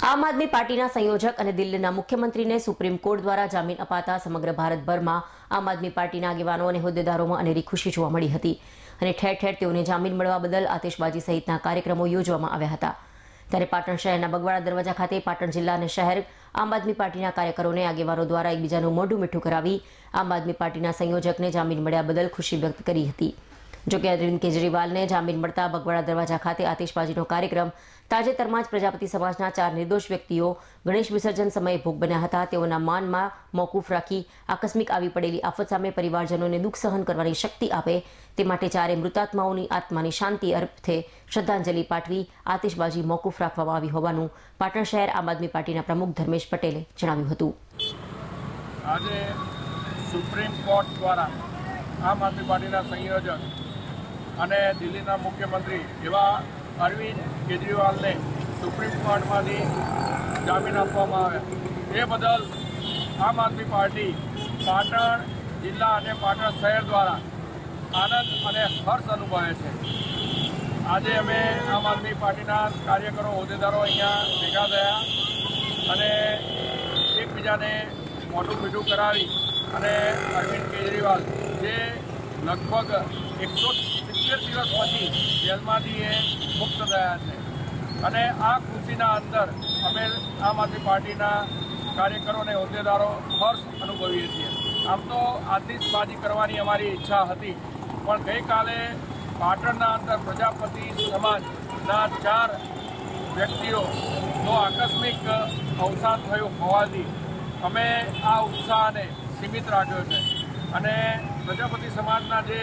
આમ આદમી પાર્ટીના સંયોજક અને દિલ્હીના મુખ્યમંત્રીને સુપ્રીમ કોર્ટ દ્વારા જામીન અપાતા સમગ્ર ભારતભરમાં આમ આદમી પાર્ટીના આગેવાનો અને હોદ્દેદારોમાં અનેરી ખુશી જોવા મળી હતી અને ઠેર ઠેર તેઓને જામીન મળવા બદલ આતિશબાજી સહિતના કાર્યક્રમો યોજવામાં આવ્યા હતા। ત્યારે પાટણ શહેરના બગવાડા દરવાજા ખાતે પાટણ જિલ્લા અને શહેર આમ આદમી પાર્ટીના કાર્યકરોને આગેવાનો દ્વારા એકબીજાનું મોઢું મીઠું કરાવી આમ આદમી પાર્ટીના સંયોજકને જામીન મળ્યા બદલ ખુશી વ્યક્ત કરી હતી। જોકે અરવિંદ કેજરીવાલને જામીન મળતા બગવાડા દરવાજા ખાતે આતિશબાજીનો કાર્યક્રમ તાજેતરમાં જ પ્રજાપતિ સમાજના 4 નિર્દોષ વ્યક્તિઓ ગણેશ વિસર્જન સમયે ભોગ બન્યા હતા તેઓના માનમાં મોકૂફ રાખી આકસ્મિક આવી પડેલી આફત સામે પરિવારજનોને દુઃખ સહન કરવાની શક્તિ આપે તે માટે 4 મૃતાત્માઓની આત્માની શાંતિ અર્થે શ્રદ્ધાંજલિ પાઠવી આતિશબાજી મોકૂફ રાખવામાં આવી હોવાનું પાટણ શહેર આમ આદમી પાર્ટીના પ્રમુખ ધર્મેશ પટેલે જણાવ્યું હતું। આજે સુપ્રીમ કોર્ટ દ્વારા આમ આદમી પાર્ટીના સંયોજક અને દિલ્હીના મુખ્યમંત્રી એવા અરવિંદ કેજરીવાલને સુપ્રીમ કોર્ટમાંથી જામીન આપવામાં આવ્યા એ બદલ આમ આદમી પાર્ટી પાટણ જિલ્લા અને પાટણ શહેર દ્વારા આનંદ અને હર્ષ અનુભવે છે। આજે અમે આમ આદમી પાર્ટીના કાર્યકરો હોદ્દેદારો અહીંયા ભેગા થયા અને એકબીજાને મોઢું મીઠું કરાવી અને અરવિંદ કેજરીવાલ જે લગભગ 170 દિવસ પછી જેલમાંથી એ મુક્ત થયા છે અને આ ખુશીના અંદર અમે આમ આદમી પાર્ટીના કાર્યકરો અને હોદ્દેદારો હર્ષ અનુભવીએ છીએ। આમ તો આતિશબાજી કરવાની અમારી ઈચ્છા હતી પણ ગઈકાલે પાટણના અંદર પ્રજાપતિ સમાજના 4 વ્યક્તિઓનો આકસ્મિક અવસાન થયું હોવાથી અમે આ ઉત્સાહને સીમિત રાખ્યો છે અને પ્રજાપતિ સમાજના જે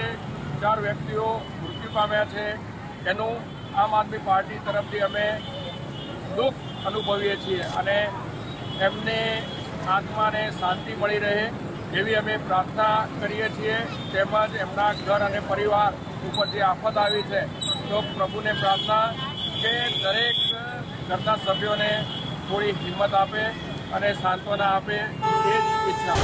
4 વ્યક્તિઓ મૃત્યુ પામ્યા છે એનું આમ આદમી પાર્ટી તરફથી અમે દુઃખ અનુભવીએ છીએ અને એમને આત્માને શાંતિ મળી રહે એવી અમે પ્રાર્થના કરીએ છીએ। તેમજ એમના ઘર અને પરિવાર ઉપર જે આફત આવી છે તો પ્રભુને પ્રાર્થના કે દરેક ઘરના સભ્યોને થોડી હિંમત આપે અને સાંત્વના આપે એ જ ઈચ્છા।